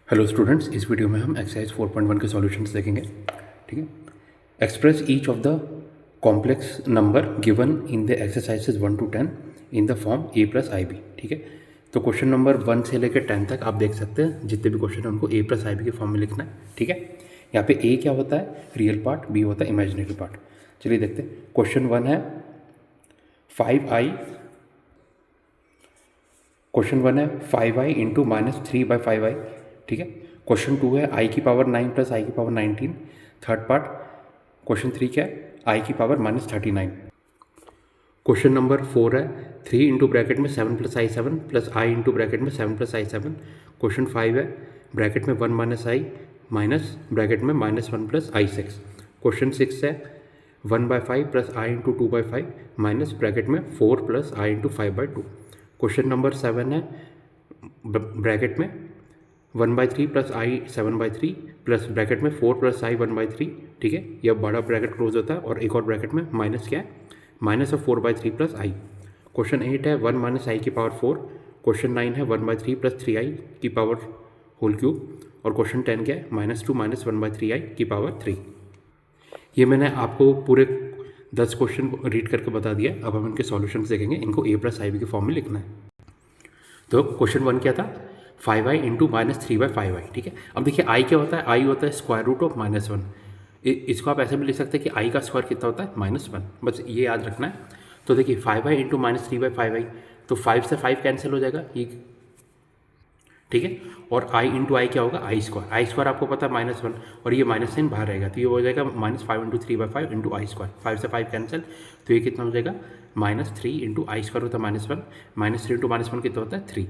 Hello students, इस video में हम एक्सरसाइज 4.1 के सॉल्यूशंस देखेंगे। ठीक है। Express each of the complex number given in the exercises 1 to 10 in the form a plus I b. ठीक है। तो क्वेश्चन नंबर 1 से लेकर 10 तक आप देख सकते हैं, जितने भी क्वेश्चन हैं उनको a प्लस आई बी के फॉर्म में लिखना है। ठीक है। यहाँ पे a क्या होता है? रियल पार्ट, b होता है इमेजिनरी पार्ट। चलिए देखते हैं। क्वेश्चन 1 है 5i, क्वेश्चन 1 है 5i इंटू माइनस 3/5i। ठीक है। क्वेश्चन 2 है i की पावर 9 प्लस i की पावर 19। Third part. क्वेश्चन 3 क्या है? i की पावर -39। क्वेश्चन नंबर 4 है 3 इंटू ब्रैकेट में 7 plus I 7 plus I into bracket में 7 प्लस आई 7। क्वेश्चन 5 है ब्रैकेट में 1 माइनस आई माइनस ब्रैकेट में -1 प्लस आई 6। क्वेश्चन 6 है 1/5 plus I into 2/5 minus bracket में 4 plus I into 5/2। Question number 7 है ब्रैकेट में 1/3 प्लस आई 7/3 प्लस ब्रैकेट में 4 प्लस आई 1/3। ठीक है। यह बड़ा ब्रैकेट क्लोज होता है और एक और ब्रैकेट में माइनस क्या है? Minus of 4/3 plus I. Question 8 है 1 माइनस आई की पावर 4। क्वेश्चन 9 है 1/3 प्लस 3i की पावर होल क्यूब। और क्वेश्चन 10 क्या है? -2 माइनस 1/3i की पावर 3। ये मैंने आपको पूरे 10 क्वेश्चन रीड करके बता दिया। अब हम इनके सॉल्यूशंस देखेंगे। इनको a प्लस आई बी के फॉर्म में लिखना है। तो क्वेश्चन 1 क्या था? 5i into -3/5i। ठीक है। अब देखिए i क्या होता है? i होता है स्क्वायर रूट ऑफ -1। इसको आप ऐसे भी लिख सकते हैं कि i का स्क्वायर कितना होता है? -1। बस ये याद रखना है। तो देखिए 5i इंटू -3/5i, तो 5 से 5 कैंसिल हो जाएगा ये। ठीक है। और i इंटू आई क्या होगा? आई स्क्वायर आपको पता है -1, और ये माइनस साइन बाहर रहेगा तो ये हो जाएगा -5 इंटू 3/5 इंटू आई स्क्वायर। 5 से 5 कैंसिल, तो ये कितना हो जाएगा? -3 इंटू आई स्क्वायर होता है -1, -3 इंटू -1 कितना होता है? 3।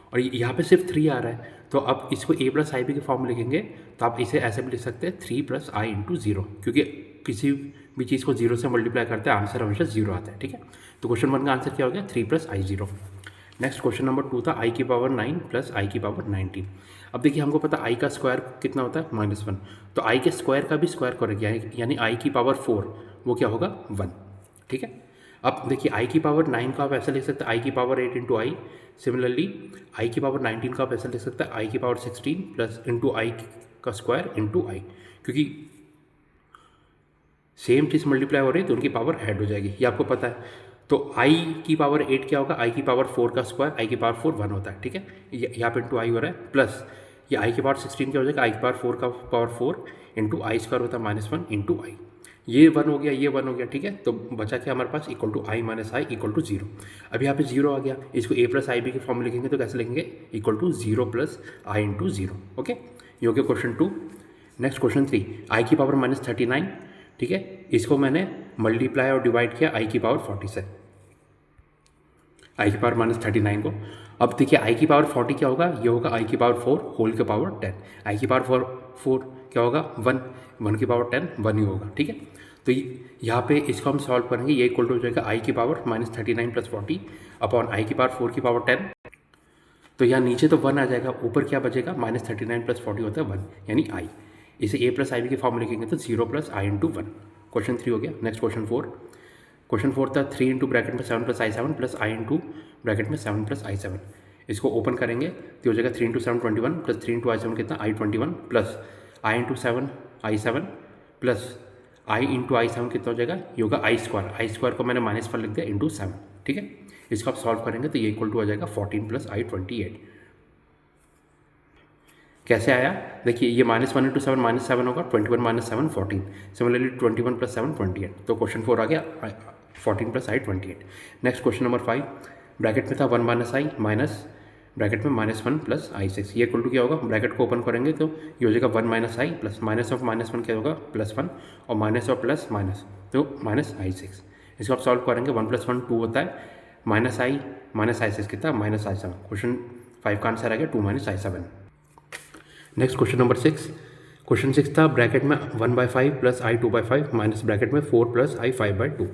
और यहाँ पे सिर्फ 3 आ रहा है, तो अब इसको a प्लस आई बी के फॉर्म में लिखेंगे तो आप इसे ऐसे भी लिख सकते हैं 3 प्लस आई इंटू 0, क्योंकि किसी भी चीज़ को 0 से मल्टीप्लाई करते हैं आंसर हमेशा 0 आता है। ठीक है। तो क्वेश्चन 1 का आंसर क्या हो गया? 3 प्लस आई 0। नेक्स्ट क्वेश्चन नंबर 2 था i की पावर 9 प्लस आई की पावर 19। अब देखिए हमको पता i का स्क्वायर कितना होता है? -1। तो i के स्क्वायर का भी स्क्वायर करेंगे, यानी i की पावर 4 वो क्या होगा? 1। ठीक है। अब देखिए i की पावर 9 को आप ऐसा लिख सकते हैं i की power 8 into I. Similarly i की पावर 19 को आप ऐसा लिख सकते हैं i की पावर 16 प्लस इंटू आई का स्क्वायर इंटू आई, क्योंकि सेम चीज़ मल्टीप्लाई हो रही है तो उनकी पावर ऐड हो जाएगी, ये आपको पता है। तो i की पावर 8 क्या होगा? i की पावर 4 का स्क्वायर, i की पावर 4 1 होता है। ठीक है। यहाँ पे इंटू आई हो रहा है, प्लस ये i की पावर 16 क्या हो जाएगा? i की पावर 4 का पावर 4 इंटू आई स्क्वायर होता है -1 इंटू आई। ये 1 हो गया, ये 1 हो गया। ठीक है। तो बचा क्या हमारे पास? Equal to I minus I equal to 0। अब यहाँ पे 0 आ गया, इसको a प्लस आई बी के फॉर्म में लिखेंगे तो कैसे लिखेंगे? Equal to 0 plus I into 0। Okay, ये हो गया क्वेश्चन 2। नेक्स्ट क्वेश्चन 3, आई की पावर -39। ठीक है। इसको मैंने मल्टीप्लाई और डिवाइड किया आई की पावर 40 से, आई की पावर -39 को। अब देखिए आई की पावर 40 क्या होगा? ये होगा आई की पावर 4 होल के पावर 10। आई की पावर 4 क्या होगा? 1, 1 की पावर 10 1 ही होगा। ठीक है। तो यहाँ पे इसको हम सॉल्व करेंगे, ये इक्वल टू हो जाएगा आई की पावर -39 प्लस 40 अपॉन आई की पावर 4 की पावर 10। तो यहाँ नीचे तो 1 आ जाएगा, ऊपर क्या बचेगा? -39 प्लस 40 होता है 1, यानी आई। इसे a प्लस आई बी के फॉर्म में लिखेंगे तो 0 प्लस आई इंटू 1। क्वेश्चन 3 हो गया। Next question 4। क्वेश्चन 4 था 3 इंटू ब्रैकेट में 7 plus I 7 plus I into bracket में 7 प्लस आई 7। इसको ओपन करेंगे तो हो जाएगा 3 इंटू 7 21 प्लस 3 इंटू आई 7 कितना? आई 21 plus I into 7 I 7 plus I into आई 7 कितना हो जाएगा? ये होगा आई स्क्वायर। आई स्क्वायर को मैंने -1 लिख दिया इंटू 7। ठीक है। इसको आप सॉल्व करेंगे तो ये इक्वल टू आ जाएगा 14 प्लस आई 28। कैसे आया? देखिए ये -1 इंटू 7 -7 होगा, 21 माइनस 7 14। Similarly 21 plus 7 28। तो क्वेश्चन 4 आ गया 14 प्लस आई 28। नेक्स्ट क्वेश्चन नंबर 5, ब्रैकेट में था 1 माइनस आई माइनस ब्रैकेट में -1 प्लस आई 6। ये इक्वल टू क्या होगा? ब्रैकेट को ओपन करेंगे तो ये हो जाएगा 1 minus I plus minus of -1 क्या होगा? +1 और माइनस ऑफ प्लस माइनस तो -i6। इसको आप सॉल्व करेंगे 1 + 1 2 होता है, -i6 कितना? -i7। क्वेश्चन 5 का आंसर आ गया 2 - i7। Next question number 6। Question 6 था ब्रैकेट में 1/5 प्लस आई 2/5 माइनस ब्रैकेट में 4 प्लस आई 5/2।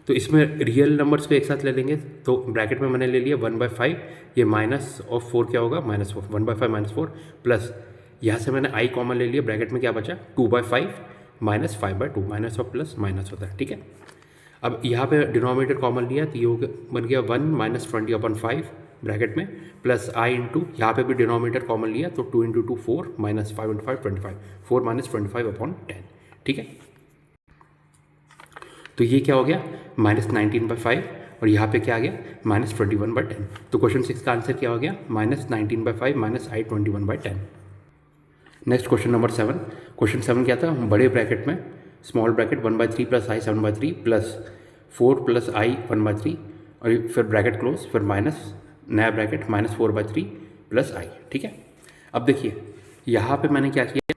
तो इसमें रियल नंबर्स को एक साथ ले लेंगे तो ब्रैकेट में मैंने ले लिया 1/5, ये माइनस ऑफ 4 क्या होगा? -4, 1/5 -4 प्लस यहाँ से मैंने आई कॉमन ले लिया, ब्रैकेट में क्या बचा? 2/5 minus 5/2, minus of plus minus होता है। ठीक है। अब यहाँ पे डिनोमिनेटर कॉमन लिया तो ये हो गया, बन गया 1 - 20/5 ब्रैकेट में प्लस आई इंटू यहाँ पे भी डिनोमिनेटर कॉमन लिया तो 2 into 2 4 minus 5 into 5 25 4 minus 25 upon 10, ठीक है। तो ये क्या हो गया माइनस 19/5 और यहाँ पे क्या आ गया माइनस 21/10। तो क्वेश्चन 6 का आंसर क्या हो गया माइनस 19/5 माइनस आई 21/10। Next question number 7। क्वेश्चन 7 क्या था, बड़े ब्रैकेट में स्मॉल ब्रैकेट 1/3 प्लस आई 7/3 प्लस 4 प्लस आई 1/3 और फिर ब्रैकेट क्लोज, फिर माइनस नया ब्रैकेट माइनस 4/3 प्लस आई, ठीक है। अब देखिए यहाँ पे मैंने क्या किया,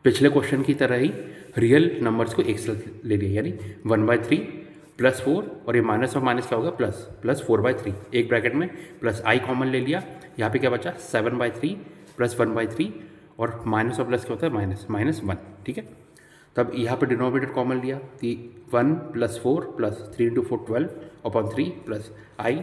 पिछले क्वेश्चन की तरह ही रियल नंबर्स को एक साथ ले लिया, यानी 1/3 प्लस 4 और ये माइनस और माइनस क्या होगा प्लस 4/3, एक ब्रैकेट में प्लस आई कॉमन ले लिया, यहाँ पे क्या बचा 7/3 प्लस 1/3 और माइनस और प्लस क्या होता है माइनस 1, ठीक है। तब यहाँ पे डिनोमिनेटर कॉमन लिया तो 1 plus 4 plus 3 into 4 12 upon 3 plus I,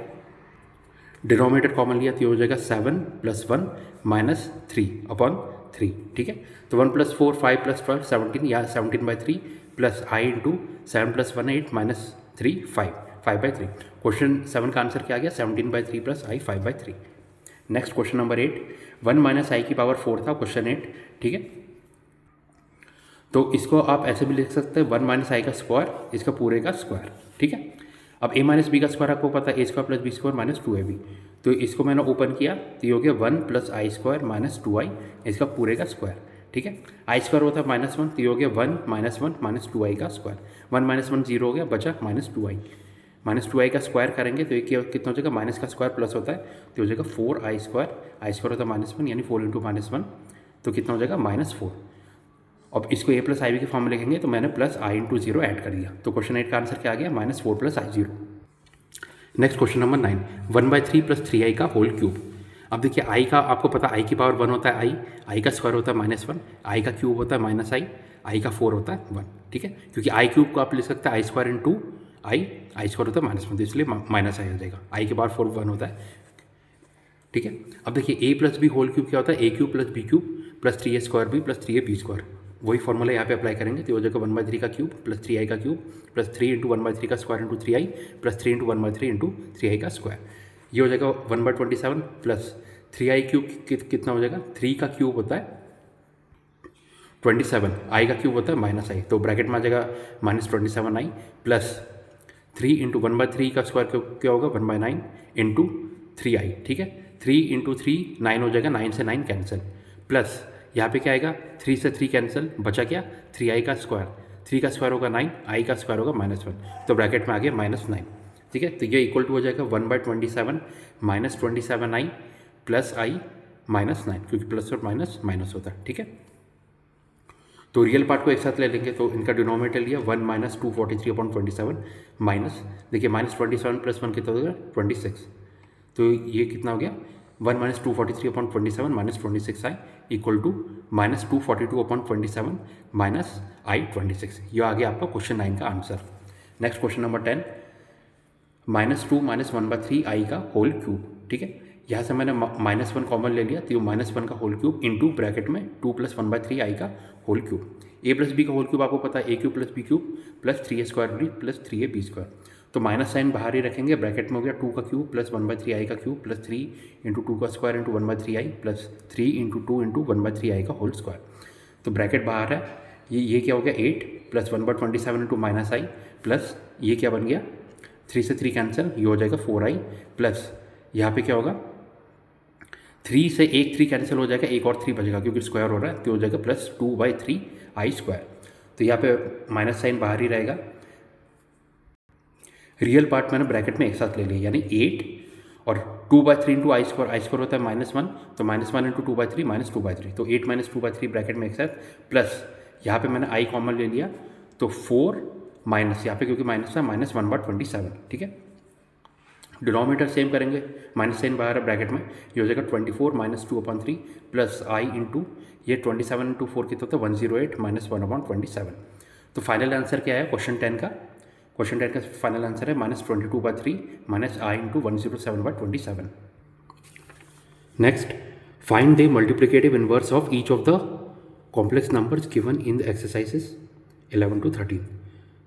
denominator common लिया तो हो जाएगा 7 प्लस 1 माइनस 3 अपॉन 3, ठीक है। तो 1 प्लस 4 5 प्लस 12 17 या 17/3 plus I into 7 plus 1 8 minus 3 5/3। Question 7 का आंसर क्या आ गया 17/3 प्लस आई 5/3। नेक्स्ट क्वेश्चन नंबर 8, 1 माइनस आई की पावर 4 था क्वेश्चन 8, ठीक है। तो इसको आप ऐसे भी लिख सकते हैं 1 माइनस आई का स्क्वायर, इसका पूरे का स्क्वायर, ठीक है। अब a माइनस बी का स्क्वायर आपको पता है a² plus b² minus 2ab, तो इसको मैंने ओपन किया तो ये हो गया 1 प्लस आई² माइनस 2i, इसका पूरे का स्क्वायर, ठीक है। आई² होता है -1 तो ये हो गया 1 माइनस 1 माइनस 2i का स्क्वायर, 1 माइनस 1 0 हो गया, बचा -2i का स्क्वायर करेंगे तो ये कितना हो जाएगा, माइनस का स्क्वायर प्लस होता है तो हो जाएगा 4i² होता है -1 यानी 4 इंटू -1 तो कितना हो जाएगा -4। अब इसको a प्लस आई बी के फॉर्म में लिखेंगे तो मैंने प्लस आई इंटू 0 ऐड कर दिया, तो क्वेश्चन 8 का आंसर क्या आ गया -4 प्लस आई 0। Next question number 9, 1/3 plus 3i का होल क्यूब। अब देखिए आई का आपको पता आई की पावर 1 होता है आई का स्क्वायर होता है -1, आई का क्यूब होता है माइनस आई का 4 होता है 1, ठीक है। क्योंकि आई क्यूब को आप लिख सकते हैं आई² इंटू आई स्क्वायर होता है -1 तो इसलिए माइनस आई हो जाएगा, आई के पावर 4 1 होता है, ठीक है। अब देखिए a plus b whole cube क्या होता है, a³ plus b³ plus 3a² b plus 3ab², वही फॉर्मूला यहाँ पे अप्लाई करेंगे तो हो जाएगा 1/3 का क्यूब प्लस 3i का क्यूब प्लस 3 इंटू 1/3 का square into 3i plus 3 into 1/3 into 3i का स्क्वायर, ये हो जाएगा 1/27 प्लस 3i क्यूब कितना हो जाएगा, 3 का क्यूब होता है 27, i का क्यूब होता है -i, तो ब्रैकेट में आ जाएगा -27i प्लस 3 इंटू 1/3 का स्क्वायर क्या होगा 1/9 इंटू 3i, ठीक है। 3 इंटू 3 9 हो जाएगा, 9 से 9 कैंसिल, प्लस यहाँ पे क्या आएगा 3 से 3 कैंसिल, बचा क्या 3i का स्क्वायर, 3 का स्क्वायर होगा 9, i का स्क्वायर होगा -1, तो ब्रैकेट में आ गया -9, ठीक है। तो ये इक्वल टू हो जाएगा 1/27 -27i प्लस i -9, क्योंकि प्लस और माइनस होता है, ठीक है। तो रियल पार्ट को एक साथ ले लेंगे तो इनका डिनोमिनेटर लिया 1 माइनस 243/27 माइनस देखिए -27 प्लस 1 कितना हो गया 26, तो ये कितना हो गया 1 minus 243/27 minus 26i equal to minus 242/27 minus i26, ये आ गया आपका क्वेश्चन 9 का answer. Next question number 10, -2 minus 1/3i का होल क्यूब, ठीक है। यहाँ से मैंने -1 कॉमन ले लिया तो ये -1 का होल क्यूब इंटू ब्रैकेट में 2 प्लस 1/3i का whole cube, a plus b का होल क्यूब आपको पता है a³ plus b³ plus 3a² plus 3ab², तो माइनस साइन बाहर ही रखेंगे, ब्रैकेट में हो गया 2 का क्यूब प्लस 1/3i का क्यूब प्लस 3 इंटू 2 का square into 1/3i plus 3 into 2 into 1/3i का होल स्क्वायर, तो ब्रैकेट बाहर है, ये क्या हो गया 8 प्लस 1/27 इंटू -i प्लस ये क्या बन गया 3 से 3 कैंसिल, ये हो जाएगा 4i प्लस यहाँ पे क्या होगा 3 से 3 कैंसिल हो जाएगा, एक और 3 बचेगा क्योंकि स्क्वायर हो रहा है, तो हो जाएगा प्लस 2/3i², तो यहाँ पे माइनस साइन बाहर ही रहेगा। रियल पार्ट मैंने ब्रैकेट में एक साथ ले लिया यानी 8 और 2/3 इंटू i² होता है -1 तो -1 इंटू 2/3 -2/3, तो 8 माइनस 2/3 ब्रैकेट में एक साथ प्लस यहाँ पे मैंने i कॉमन ले लिया तो 4 माइनस यहाँ पे क्योंकि माइनस था -1/27, ठीक है। डिनोमिनेटर सेम करेंगे, माइनस साइन बाहर है ब्रैकेट में, ये हो जाएगा 24 माइनस 2/3 प्लस i इंटू ये 27 इंटू 4 कितना होता है 108 माइनस 1/27, तो फाइनल आंसर क्या है क्वेश्चन 10 का, क्वेश्चन 10 का फाइनल आंसर है -22/3 minus i into 107/27। Next, find the multiplicative inverse of each of the complex numbers given in the exercises 11 to 13।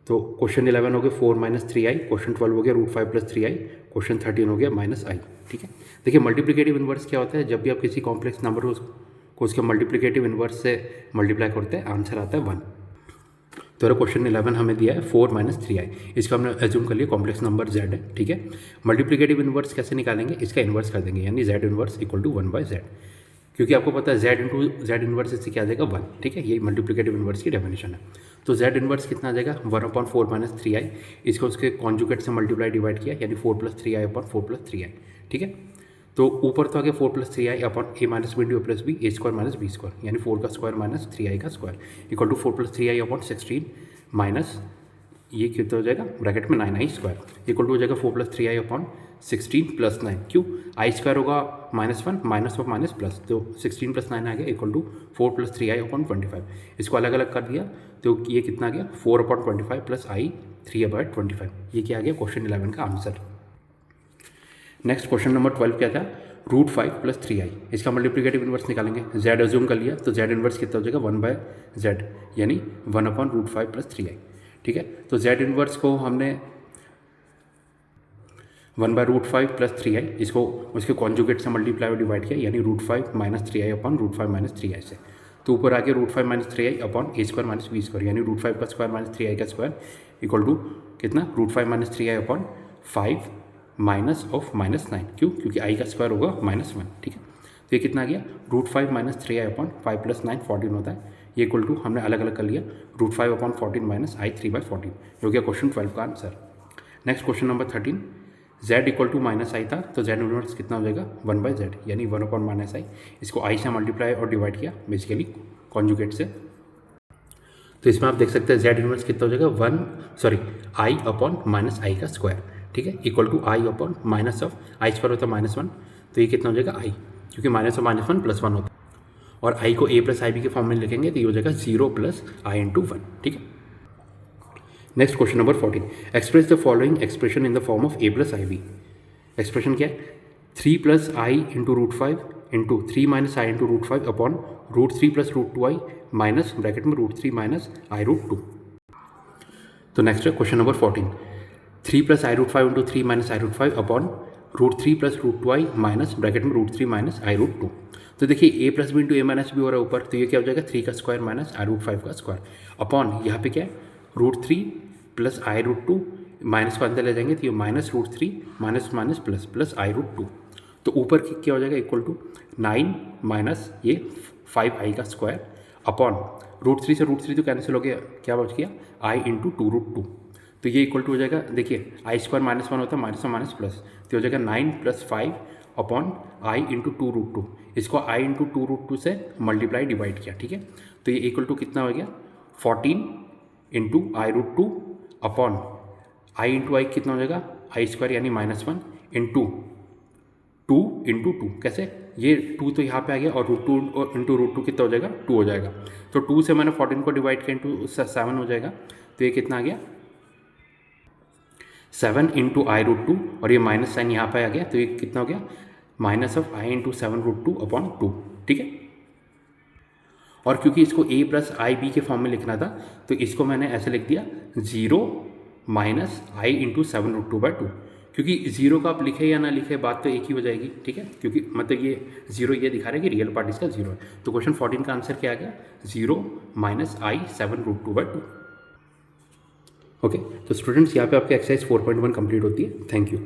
तो क्वेश्चन 11 हो गया 4 माइनस 3i, क्वेश्चन 12 हो गया √5 प्लस 3i, क्वेश्चन 13 हो गया -i। ठीक है, देखिए मल्टीप्लिकेटिव इन्वर्स क्या होता है, जब भी आप किसी कॉम्प्लेक्स नंबर को उसके मल्टीप्लिकेटिव इन्वर्स से मल्टीप्लाई करते हैं आंसर आता है 1। तो क्वेश्चन 11 हमें दिया है 4 माइनस 3i, इसका हमने एज्यूम कर लिया कॉम्प्लेक्स नंबर z है। ठीक है, मल्टीप्लिकेटिव इन्वर्स कैसे निकालेंगे, इसका इन्वर्स कर देंगे, यानी z inverse equal to 1/z, क्योंकि आपको पता है z इंटू जेड इन्वर्स इससे क्या आ जाएगा 1। ठीक है, ये मल्टीप्लिकेटिव इन्वर्स की डेफिनेशन है। तो z इन्वर्स कितना आ जाएगा 1/4 माइनस 3i, इसको उसके कॉन्जुगेट से मल्टीप्लाई डिवाइड किया, यानी 4 plus 3i upon 4 plus 3i। ठीक है, तो ऊपर तो आ गया 4 plus 3i upon a minus b into a plus b, a square minus b square, यानी 4 का स्क्वायर माइनस 3i का square equal to 4 plus 3i upon 16 minus ये कितना हो जाएगा ब्रैकेट में 9i स्क्वायर इक्वल टू हो जाएगा 4 प्लस 3i अपॉन 16 प्लस 9। क्यों, आई स्क्वायर होगा -1 माइनस ऑफ माइनस प्लस, तो 16 प्लस 9 आ गया equal to 4 plus 3i upon 25। इसको अलग अलग कर दिया तो ये कितना आ गया 4 अपॉन 25 प्लस i 3/25। ये क्या आ गया क्वेश्चन 11 का आंसर। नेक्स्ट क्वेश्चन नंबर 12 क्या था, √5 प्लस 3i, इसका मल्टीप्लिकेटिव इन्वर्स निकालेंगे। z एज्यूम कर लिया तो z इन्वर्स कितना हो जाएगा 1/z, यानी 1/√5 प्लस 3i। ठीक है, तो z इन्वर्स को हमने 1/√5 प्लस 3i, इसको उसके कॉन्जुगेट से मल्टीप्लाई और डिवाइड किया, यानी √5 minus 3i upon √5 minus 3i से। तो ऊपर आके √5 माइनस 3i अपॉन ए स्क्वायर माइनस बी स्क्वायर, यानी √5 का स्क्वायर माइनस 3i का स्क्वायर इक्वल टू कितना √5 minus 3i upon 5 minus of -9। क्यों, क्योंकि i का स्क्वायर होगा -1। ठीक है, तो ये कितना आ गया √5 माइनस 3i अपॉन 5 प्लस 9 14 होता है, ये इक्वल टू हमने अलग अलग कर लिया √5 अपॉन 14 माइनस i 3/14, जो गया क्वेश्चन 12 का answer. Next question number 13, z equal to -i था, तो z इन्वर्स कितना हो जाएगा 1/z, यानी 1 अपॉन -i, इसको i से मल्टीप्लाई और डिवाइड किया बेसिकली कॉन्जुगेट से। तो इसमें आप देख सकते हैं z इन्वर्स कितना हो जाएगा i अपॉन -i का स्क्वायर। ठीक है, equal to i upon minus of i square होता है -1, तो ये कितना हो जाएगा i, क्योंकि माइनस ऑफ -1 प्लस 1 होता है, और i को a प्लस आई बी के फॉर्म में लिखेंगे तो ये हो जाएगा 0 प्लस i इंटू 1। ठीक है, next question number 14, express the following expression in the form of a plus I b. Expression क्या है, 3 plus i into √5 into 3 minus i into √5 upon √3 plus √2i minus bracket में √3 minus i√2। तो नेक्स्ट है question number 14, 3 plus i√5 into 3 minus i√5 upon √3 plus √2i minus bracket में √3 minus i√2। तो देखिए a plus B into A minus B हो रहा है ऊपर, तो ये क्या हो जाएगा 3 का स्क्वायर माइनस i√5 का स्क्वायर अपॉन यहाँ पे क्या है √3 प्लस i√2, माइनस को अंदर ले जाएंगे तो ये minus √3 minus minus plus plus i√2। तो ऊपर क्या हो जाएगा इक्वल टू 9 माइनस ये 5i का स्क्वायर अपॉन √3 से √3 तो कैंसिल हो गया, क्या बच गया i इंटू 2√2। तो ये इक्वल टू हो जाएगा, देखिए आई स्क्वायर -1 होता है माइनस माइनस प्लस, तो हो जाएगा 9 प्लस 5 अपॉन i इंटू 2√2, इसको i इंटू 2√2 से मल्टीप्लाई डिवाइड किया। ठीक है, तो ये इक्वल टू कितना हो गया 14 into i√2 upon i into I कितना हो जाएगा i स्क्वायर यानी -1 इंटू 2 इंटू 2, कैसे ये 2 तो यहाँ पे आ गया और √2 इंटू √2 कितना हो जाएगा 2 हो जाएगा, तो 2 से मैंने 14 को डिवाइड किया इंटू 7 हो जाएगा, तो ये कितना आ गया 7 इंटू i√2 और ये माइनस साइन यहाँ पे आ गया, तो ये कितना हो गया minus of i into 7√2 upon 2। ठीक है, और क्योंकि इसको a प्लस आई बी के फॉर्म में लिखना था तो इसको मैंने ऐसे लिख दिया 0 माइनस i इंटू 7√2/2, क्योंकि 0 का आप लिखे या ना लिखे बात तो एक ही हो जाएगी। ठीक है, क्योंकि मतलब ये 0 ये दिखा रहा है कि रियल पार्ट इसका 0 है, तो क्वेश्चन 14 का आंसर क्या आ गया 0 माइनस i 7√2/2। ओके, तो स्टूडेंट्स यहाँ पे आपकी एक्सरसाइज 4.1 कंप्लीट होती है। Thank you.